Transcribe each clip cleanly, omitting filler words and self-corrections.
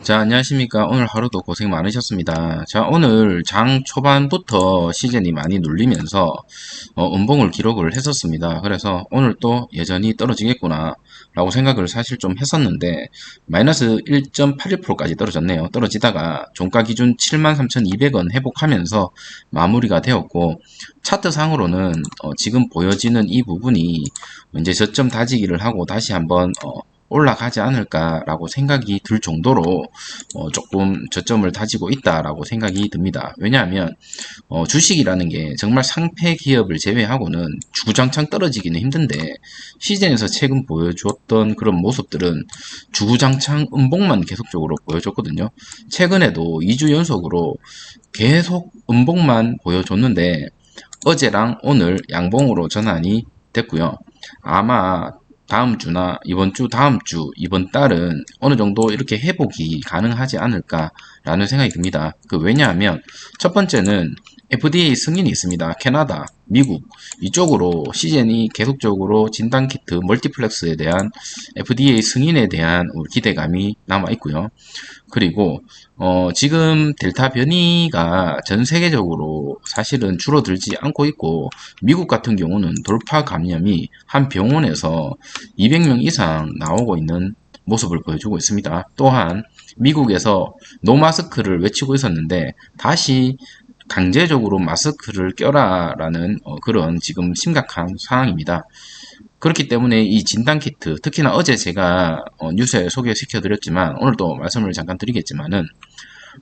자, 안녕하십니까. 오늘 하루도 고생 많으셨습니다. 자, 오늘 장 초반부터 시즌이 많이 눌리면서 음봉을 기록을 했었습니다. 그래서 오늘 또 여전히 떨어지겠구나 라고 생각을 사실 좀 했었는데 마이너스 1.81%까지 떨어졌네요. 떨어지다가 종가 기준 73,200원 회복하면서 마무리가 되었고, 차트상으로는 지금 보여지는 이 부분이 이제 저점 다지기를 하고 다시 한번 올라가지 않을까라고 생각이 들 정도로 조금 저점을 다지고 있다라고 생각이 듭니다. 왜냐하면 주식이라는 게 정말 상폐 기업을 제외하고는 주구장창 떨어지기는 힘든데, 시즌에서 최근 보여주었던 그런 모습들은 주구장창 음봉만 계속적으로 보여줬거든요. 최근에도 2주 연속으로 계속 음봉만 보여줬는데 어제랑 오늘 양봉으로 전환이 됐고요. 아마 다음 주나 이번 주, 다음 주, 이번 달은 어느 정도 이렇게 회복이 가능하지 않을까라는 생각이 듭니다. 왜냐하면 첫 번째는 FDA 승인이 있습니다. 캐나다, 미국 이쪽으로 시즌이 계속적으로 진단키트 멀티플렉스에 대한 FDA 승인에 대한 기대감이 남아 있고요. 그리고 지금 델타 변이가 전 세계적으로 사실은 줄어들지 않고 있고, 미국 같은 경우는 돌파 감염이 한 병원에서 200명 이상 나오고 있는 모습을 보여주고 있습니다. 또한 미국에서 노마스크를 외치고 있었는데 다시 강제적으로 마스크를 껴라라는 그런 지금 심각한 상황입니다. 그렇기 때문에 이 진단키트, 특히나 어제 제가 뉴스에 소개시켜 드렸지만 오늘도 말씀을 잠깐 드리겠지만은,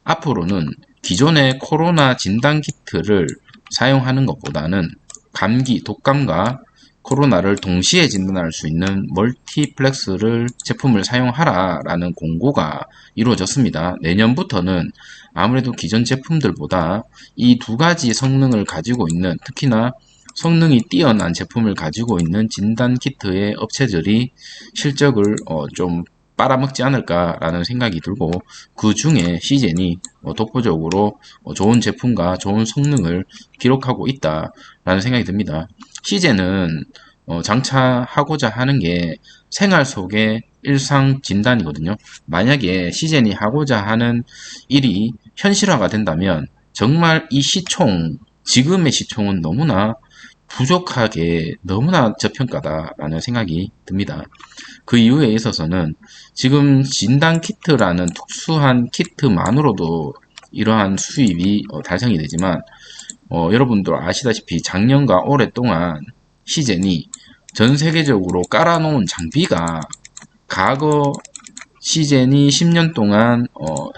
앞으로는 기존의 코로나 진단키트를 사용하는 것보다는 감기, 독감과 코로나를 동시에 진단할 수 있는 멀티플렉스를 제품을 사용하라라는 공고가 이루어졌습니다. 내년부터는 아무래도 기존 제품들보다 이 두 가지 성능을 가지고 있는, 특히나 성능이 뛰어난 제품을 가지고 있는 진단키트의 업체들이 실적을 좀 빨아먹지 않을까라는 생각이 들고, 그 중에 시젠이 독보적으로 좋은 제품과 좋은 성능을 기록하고 있다라는 생각이 듭니다. 시젠은 장차 하고자 하는 게 생활 속의 일상 진단이거든요. 만약에 시젠이 하고자 하는 일이 현실화가 된다면 정말 이 시총, 지금의 시총은 너무나 부족하게, 너무나 저평가다라는 생각이 듭니다. 그 이유에 있어서는 지금 진단 키트라는 특수한 키트만으로도 이러한 수입이 달성이 되지만, 여러분들 아시다시피 작년과 올해 동안 시젠이 전 세계적으로 깔아놓은 장비가, 과거 시젠이 10년 동안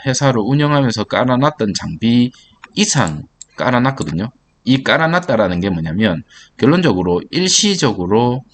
회사를 운영하면서 깔아놨던 장비 이상 깔아놨거든요. 이 깔아놨다라는 게 뭐냐면, 결론적으로 일시적으로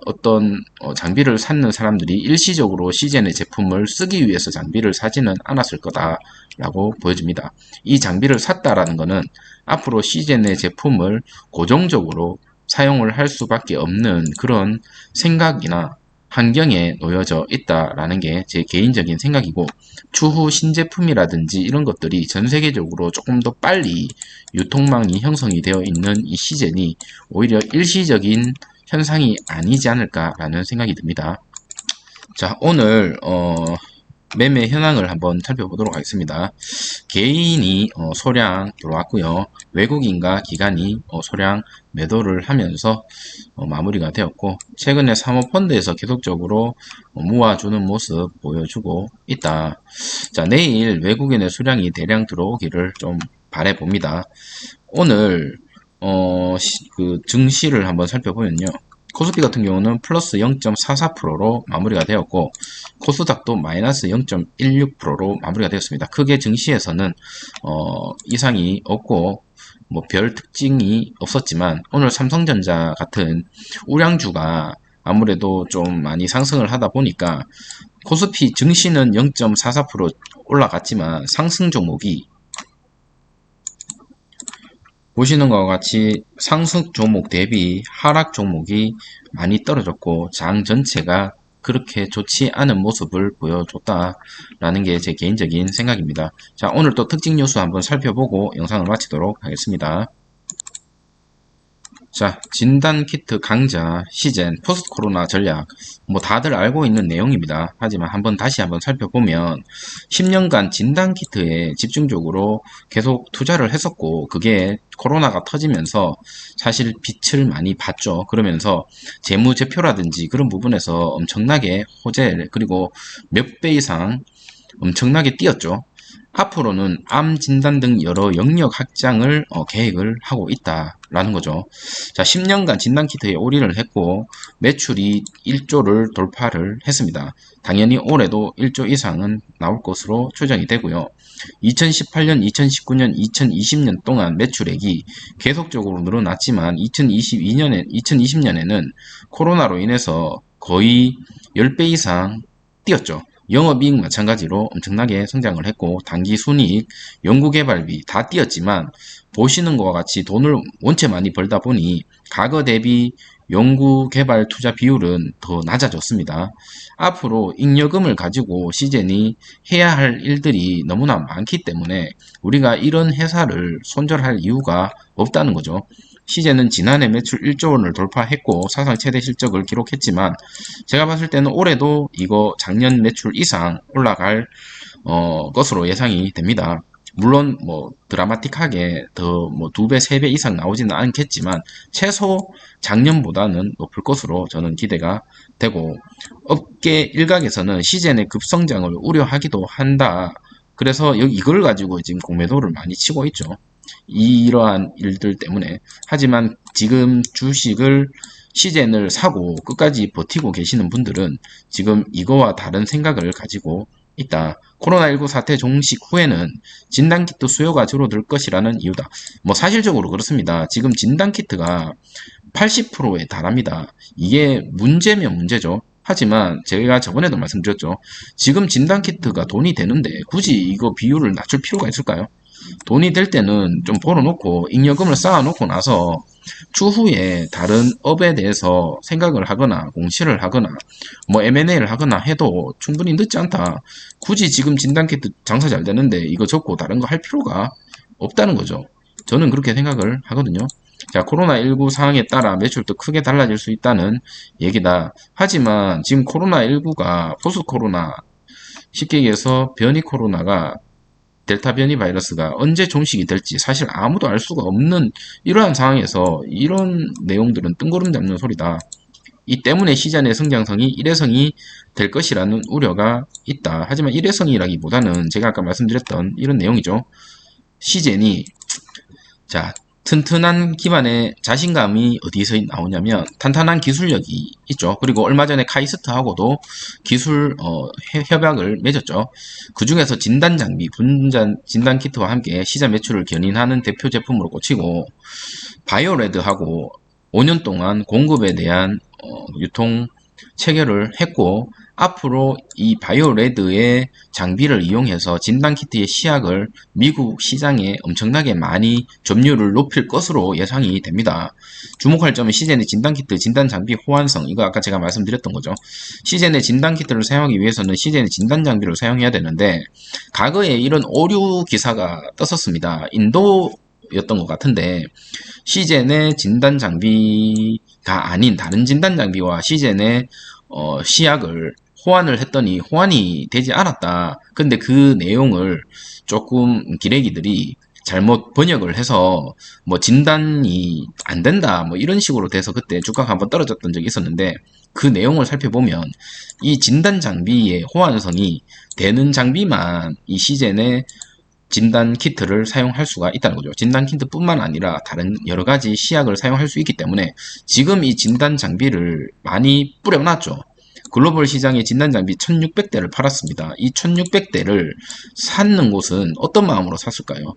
어떤 장비를 샀는 사람들이 일시적으로 시젠의 제품을 쓰기 위해서 장비를 사지는 않았을 거다라고 보여집니다. 이 장비를 샀다라는 것은 앞으로 시젠의 제품을 고정적으로 사용을 할 수밖에 없는 그런 생각이나 환경에 놓여져 있다라는 게 제 개인적인 생각이고, 추후 신제품이라든지 이런 것들이 전 세계적으로 조금 더 빨리 유통망이 형성이 되어 있는 이 시젠이 오히려 일시적인 현상이 아니지 않을까라는 생각이 듭니다. 자, 오늘 매매 현황을 한번 살펴보도록 하겠습니다. 개인이 소량 들어왔고요. 외국인과 기관이 소량 매도를 하면서 마무리가 되었고, 최근에 사모펀드에서 계속적으로 모아주는 모습 보여주고 있다. 자, 내일 외국인의 수량이 대량 들어오기를 좀 바라봅니다. 오늘 증시를 한번 살펴보면요. 코스피 같은 경우는 플러스 0.44%로 마무리가 되었고, 코스닥도 마이너스 0.16%로 마무리가 되었습니다. 크게 증시에서는 이상이 없고 뭐 별 특징이 없었지만, 오늘 삼성전자 같은 우량주가 아무래도 좀 많이 상승을 하다 보니까 코스피 증시는 0.44% 올라갔지만 상승 종목이, 보시는 것과 같이 상승 종목 대비 하락 종목이 많이 떨어졌고, 장 전체가 그렇게 좋지 않은 모습을 보여줬다라는 게 제 개인적인 생각입니다. 자, 오늘 또 특징 뉴스 한번 살펴보고 영상을 마치도록 하겠습니다. 자, 진단키트 강자, 시젠, 포스트 코로나 전략, 뭐 다들 알고 있는 내용입니다. 하지만 다시 한번 살펴보면 10년간 진단키트에 집중적으로 계속 투자를 했었고, 그게 코로나가 터지면서 사실 빛을 많이 봤죠. 그러면서 재무제표라든지 그런 부분에서 엄청나게 호재, 그리고 몇 배 이상 엄청나게 뛰었죠. 앞으로는 암 진단 등 여러 영역 확장을 계획을 하고 있다라는 거죠. 자, 10년간 진단키트에 올인을 했고 매출이 1조를 돌파를 했습니다. 당연히 올해도 1조 이상은 나올 것으로 추정이 되고요. 2018년, 2019년, 2020년 동안 매출액이 계속적으로 늘어났지만 2020년에는 코로나로 인해서 거의 10배 이상 뛰었죠. 영업이익 마찬가지로 엄청나게 성장을 했고 당기순이익, 연구개발비 다 뛰었지만 보시는 것과 같이 돈을 원체 많이 벌다 보니 과거 대비 연구개발 투자 비율은 더 낮아졌습니다. 앞으로 잉여금을 가지고 시젠이 해야 할 일들이 너무나 많기 때문에 우리가 이런 회사를 손절할 이유가 없다는 거죠. 시젠은 지난해 매출 1조 원을 돌파했고 사상 최대 실적을 기록했지만 제가 봤을 때는 올해도 이거 작년 매출 이상 올라갈 것으로 예상이 됩니다. 물론 뭐 드라마틱하게 더 뭐 2배, 3배 이상 나오지는 않겠지만 최소 작년보다는 높을 것으로 저는 기대가 되고 업계 일각에서는 시젠의 급성장을 우려하기도 한다. 그래서 이걸 가지고 지금 공매도를 많이 치고 있죠. 이러한 일들 때문에. 하지만 지금 주식을 시젠을 사고 끝까지 버티고 계시는 분들은 지금 이거와 다른 생각을 가지고 있다. 코로나19 사태 종식 후에는 진단키트 수요가 줄어들 것이라는 이유다. 뭐 사실적으로 그렇습니다. 지금 진단키트가 80%에 달합니다. 이게 문제면 문제죠. 하지만 제가 저번에도 말씀드렸죠. 지금 진단키트가 돈이 되는데 굳이 이거 비율을 낮출 필요가 있을까요? 돈이 될 때는 좀 벌어놓고 잉여금을 쌓아놓고 나서 추후에 다른 업에 대해서 생각을 하거나 공시를 하거나 뭐 M&A를 하거나 해도 충분히 늦지 않다. 굳이 지금 진단키트 장사 잘 되는데 이거 접고 다른 거 할 필요가 없다는 거죠. 저는 그렇게 생각을 하거든요. 자, 코로나19 상황에 따라 매출도 크게 달라질 수 있다는 얘기다. 하지만 지금 코로나19가 포스트 코로나, 쉽게 얘기해서 변이 코로나가 델타 변이 바이러스가 언제 종식이 될지 사실 아무도 알 수가 없는 이러한 상황에서 이런 내용들은 뜬구름 잡는 소리다. 이 때문에 시장의 성장성이 일회성이 될 것이라는 우려가 있다. 하지만 일회성이라기보다는 제가 아까 말씀드렸던 이런 내용이죠. 시젠이 자, 튼튼한 기반의 자신감이 어디서 나오냐면 탄탄한 기술력이 있죠. 그리고 얼마 전에 카이스트하고도 기술 협약을 맺었죠. 그 중에서 진단 장비, 진단 키트와 함께 시장 매출을 견인하는 대표 제품으로 꽂히고 바이오레드하고 5년 동안 공급에 대한 유통 체결을 했고 앞으로 이 바이오레드의 장비를 이용해서 진단키트의 시약을 미국 시장에 엄청나게 많이 점유율을 높일 것으로 예상이 됩니다. 주목할 점은 시젠의 진단키트, 진단장비 호환성, 이거 아까 제가 말씀드렸던 거죠. 시젠의 진단키트를 사용하기 위해서는 시젠의 진단장비를 사용해야 되는데 과거에 이런 오류 기사가 떴었습니다. 인도였던 것 같은데 시젠의 진단장비가 아닌 다른 진단장비와 시젠의 시약을 호환을 했더니 호환이 되지 않았다. 근데 그 내용을 조금 기레기들이 잘못 번역을 해서 뭐 진단이 안 된다 뭐 이런 식으로 돼서 그때 주가가 한번 떨어졌던 적이 있었는데 그 내용을 살펴보면 이 진단 장비의 호환성이 되는 장비만 이 시젠의 진단 키트를 사용할 수가 있다는 거죠. 진단 키트뿐만 아니라 다른 여러 가지 시약을 사용할 수 있기 때문에 지금 이 진단 장비를 많이 뿌려놨죠. 글로벌 시장에 진단 장비 1600대를 팔았습니다. 이 1600대를 샀는 곳은 어떤 마음으로 샀을까요?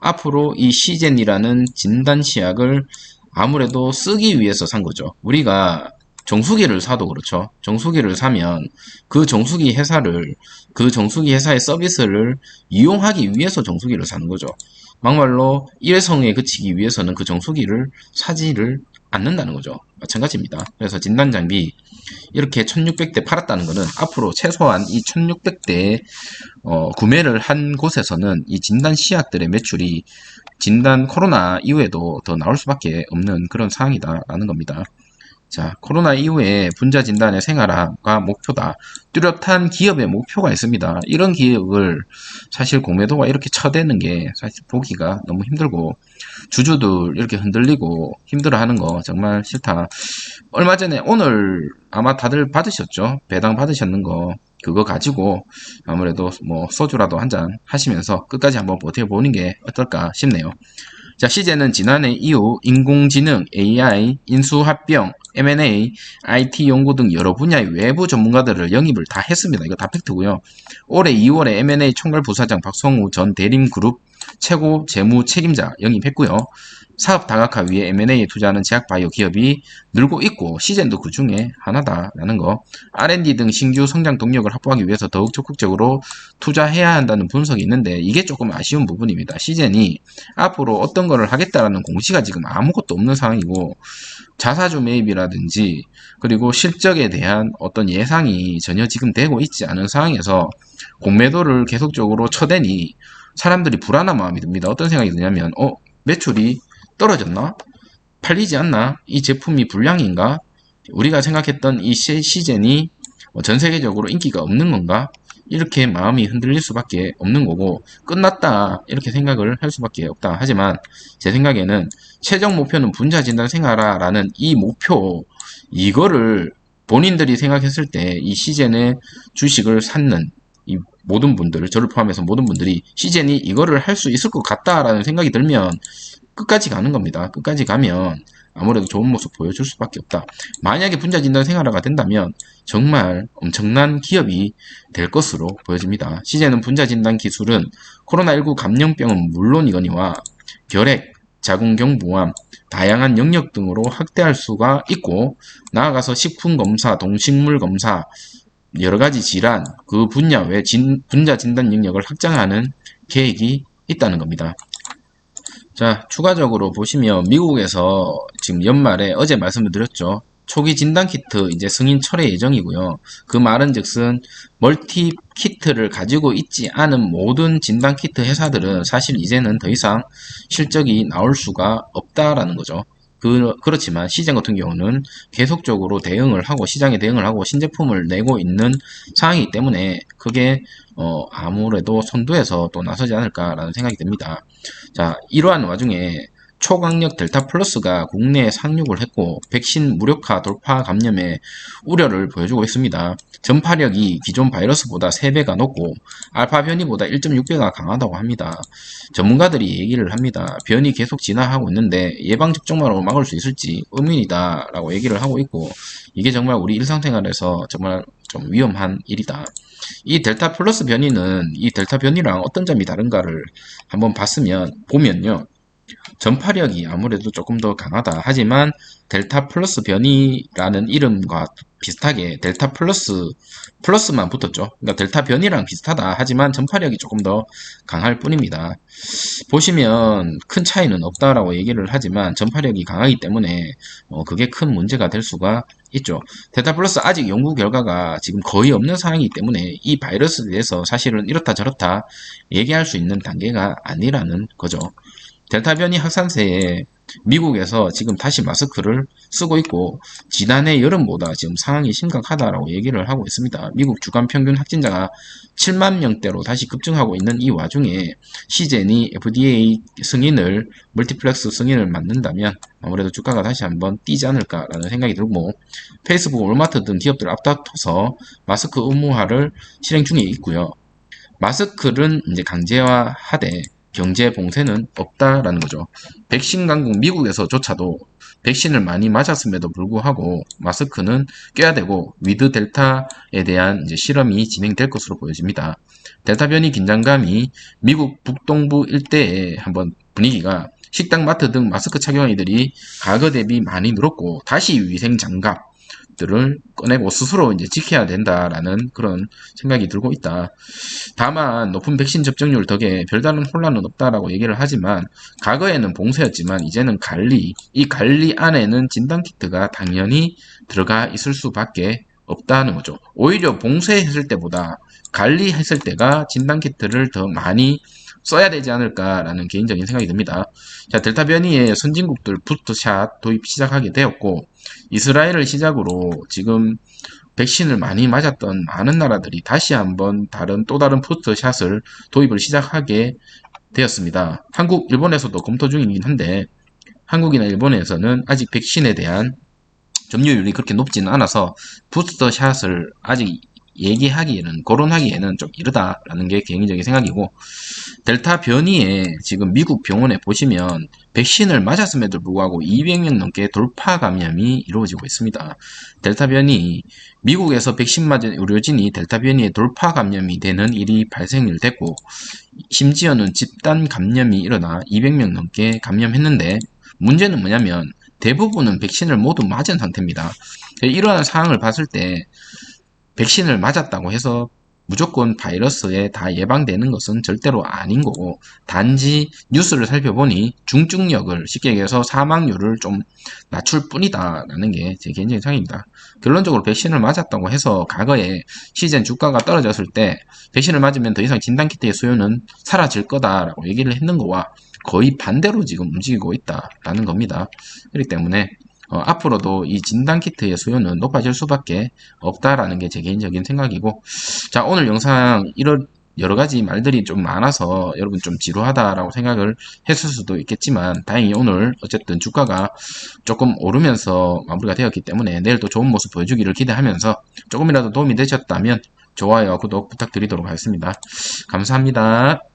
앞으로 이 시젠이라는 진단 시약을 아무래도 쓰기 위해서 산 거죠. 우리가 정수기를 사도 그렇죠. 정수기를 사면 그 정수기 회사의 서비스를 이용하기 위해서 정수기를 사는 거죠. 막말로 일회성에 그치기 위해서는 그 정수기를 사지를 않는다는 거죠. 마찬가지입니다. 그래서 진단장비 이렇게 1600대 팔았다는 것은 앞으로 최소한 이 1600대 구매를 한 곳에서는 이 진단 시약들의 매출이 진단 코로나 이후에도 더 나올 수밖에 없는 그런 상황이다라는 겁니다. 자, 코로나 이후에 분자 진단의 생활화가 목표다. 뚜렷한 기업의 목표가 있습니다. 이런 기업을 사실 공매도가 이렇게 쳐대는 게 사실 보기가 너무 힘들고 주주들 이렇게 흔들리고 힘들어하는 거 정말 싫다. 얼마 전에 오늘 아마 다들 받으셨죠? 배당 받으셨는 거 그거 가지고 아무래도 뭐 소주라도 한 잔 하시면서 끝까지 한번 버텨보는 게 어떨까 싶네요. 자, 시제는 지난해 이후 인공지능, AI, 인수합병, M&A, IT 연구 등 여러 분야의 외부 전문가들을 영입을 다 했습니다. 이거 다 팩트고요. 올해 2월에 M&A 총괄 부사장 박성우 전 대림그룹 최고 재무 책임자 영입했고요. 사업 다각화 위해 M&A에 투자하는 제약바이오 기업이 늘고 있고 시젠도 그 중에 하나다라는 거. R&D 등 신규 성장 동력을 확보하기 위해서 더욱 적극적으로 투자해야 한다는 분석이 있는데 이게 조금 아쉬운 부분입니다. 시젠이 앞으로 어떤 거를 하겠다라는 공시가 지금 아무것도 없는 상황이고 자사주 매입이라든지 그리고 실적에 대한 어떤 예상이 전혀 지금 되고 있지 않은 상황에서 공매도를 계속적으로 쳐대니 사람들이 불안한 마음이 듭니다. 어떤 생각이 드냐면 매출이 떨어졌나? 팔리지 않나? 이 제품이 불량인가? 우리가 생각했던 이 시젠이 전 세계적으로 인기가 없는 건가? 이렇게 마음이 흔들릴 수밖에 없는 거고 끝났다 이렇게 생각을 할 수밖에 없다. 하지만 제 생각에는 최종 목표는 분자 진단 생활화라는 이 목표 이거를 본인들이 생각했을 때 이 시젠의 주식을 샀는 이 모든 분들 저를 포함해서 모든 분들이 시젠이 이거를 할 수 있을 것 같다라는 생각이 들면 끝까지 가는 겁니다. 끝까지 가면 아무래도 좋은 모습 보여줄 수밖에 없다. 만약에 분자 진단 생활화가 된다면 정말 엄청난 기업이 될 것으로 보여집니다. 시제는 분자 진단 기술은 코로나19 감염병은 물론이거니와 결핵, 자궁경부암, 다양한 영역 등으로 확대할 수가 있고 나아가서 식품검사, 동식물검사, 여러가지 질환, 그 분야 외 분자 진단 영역을 확장하는 계획이 있다는 겁니다. 자, 추가적으로 보시면 미국에서 지금 연말에 어제 말씀을 드렸죠. 초기 진단 키트 이제 승인 철회 예정이고요. 그 말은 즉슨 멀티 키트를 가지고 있지 않은 모든 진단 키트 회사들은 사실 이제는 더 이상 실적이 나올 수가 없다라는 거죠. 그렇지만 시장 같은 경우는 계속적으로 대응을 하고 시장에 대응을 하고 신제품을 내고 있는 상황이기 때문에 그게 아무래도 선두에서 또 나서지 않을까라는 생각이 듭니다. 자, 이러한 와중에 초강력 델타 플러스가 국내에 상륙을 했고 백신 무력화 돌파 감염에 우려를 보여주고 있습니다. 전파력이 기존 바이러스보다 3배가 높고 알파 변이보다 1.6배가 강하다고 합니다. 전문가들이 얘기를 합니다. 변이 계속 진화하고 있는데 예방접종만으로 막을 수 있을지 의문이다 라고 얘기를 하고 있고 이게 정말 우리 일상생활에서 정말 좀 위험한 일이다. 이 델타 플러스 변이는 이 델타 변이랑 어떤 점이 다른가를 한번 보면요. 전파력이 아무래도 조금 더 강하다. 하지만 델타 플러스 변이라는 이름과 비슷하게 델타 플러스만 붙었죠. 그러니까 델타 변이랑 비슷하다. 하지만 전파력이 조금 더 강할 뿐입니다. 보시면 큰 차이는 없다라고 얘기를 하지만 전파력이 강하기 때문에 그게 큰 문제가 될 수가 있죠. 델타 플러스 아직 연구 결과가 지금 거의 없는 상황이기 때문에 이 바이러스에 대해서 사실은 이렇다 저렇다 얘기할 수 있는 단계가 아니라는 거죠. 델타 변이 확산세에 미국에서 지금 다시 마스크를 쓰고 있고 지난해 여름보다 지금 상황이 심각하다라고 얘기를 하고 있습니다. 미국 주간 평균 확진자가 7만 명대로 다시 급증하고 있는 이 와중에 시젠이 FDA 승인을 멀티플렉스 승인을 맞는다면 아무래도 주가가 다시 한번 뛰지 않을까라는 생각이 들고 페이스북, 월마트 등 기업들 앞다퉈서 마스크 의무화를 실행 중에 있고요. 마스크를 이제 강제화하되 경제 봉쇄는 없다라는 거죠. 백신 강국 미국에서조차도 백신을 많이 맞았음에도 불구하고 마스크는 껴야 되고 위드 델타에 대한 이제 실험이 진행될 것으로 보여집니다. 델타 변이 긴장감이 미국 북동부 일대의 한번 분위기가 식당, 마트 등 마스크 착용이들이 과거 대비 많이 늘었고 다시 위생 장갑, 것들을 꺼내고 스스로 이제 지켜야 된다라는 그런 생각이 들고 있다. 다만 높은 백신 접종률 덕에 별다른 혼란은 없다라고 얘기를 하지만 과거에는 봉쇄였지만 이제는 관리, 이 관리 안에는 진단키트가 당연히 들어가 있을 수밖에 없다는 거죠. 오히려 봉쇄했을 때보다 관리했을 때가 진단키트를 더 많이 써야 되지 않을까라는 개인적인 생각이 듭니다. 자, 델타 변이의 선진국들 부스터샷 도입 시작하게 되었고 이스라엘을 시작으로 지금 백신을 많이 맞았던 많은 나라들이 다시 한번 또 다른 부스터샷을 도입을 시작하게 되었습니다. 한국, 일본에서도 검토 중이긴 한데 한국이나 일본에서는 아직 백신에 대한 점유율이 그렇게 높지는 않아서 부스터샷을 아직 얘기하기에는, 거론하기에는 좀 이르다라는 게 개인적인 생각이고, 델타 변이에 지금 미국 병원에 보시면 백신을 맞았음에도 불구하고 200명 넘게 돌파 감염이 이루어지고 있습니다. 델타 변이, 미국에서 백신 맞은 의료진이 델타 변이에 돌파 감염이 되는 일이 발생을 됐고, 심지어는 집단 감염이 일어나 200명 넘게 감염했는데, 문제는 뭐냐면 대부분은 백신을 모두 맞은 상태입니다. 이러한 상황을 봤을 때 백신을 맞았다고 해서 무조건 바이러스에 다 예방되는 것은 절대로 아닌 거고, 단지 뉴스를 살펴보니 중증력을, 쉽게 얘기해서 사망률을 좀 낮출 뿐이다 라는 게 제 개인적인 생각입니다. 결론적으로 백신을 맞았다고 해서 과거에 시즌 주가가 떨어졌을 때 백신을 맞으면 더 이상 진단키트의 수요는 사라질 거다라고 얘기를 했는 거와 거의 반대로 지금 움직이고 있다라는 겁니다. 그렇기 때문에 앞으로도 이 진단키트의 수요는 높아질 수밖에 없다라는 게 제 개인적인 생각이고, 자, 오늘 영상 이런 여러 가지 말들이 좀 많아서 여러분 좀 지루하다라고 생각을 했을 수도 있겠지만, 다행히 오늘 어쨌든 주가가 조금 오르면서 마무리가 되었기 때문에 내일 또 좋은 모습 보여주기를 기대하면서 조금이라도 도움이 되셨다면 좋아요, 구독 부탁드리도록 하겠습니다. 감사합니다.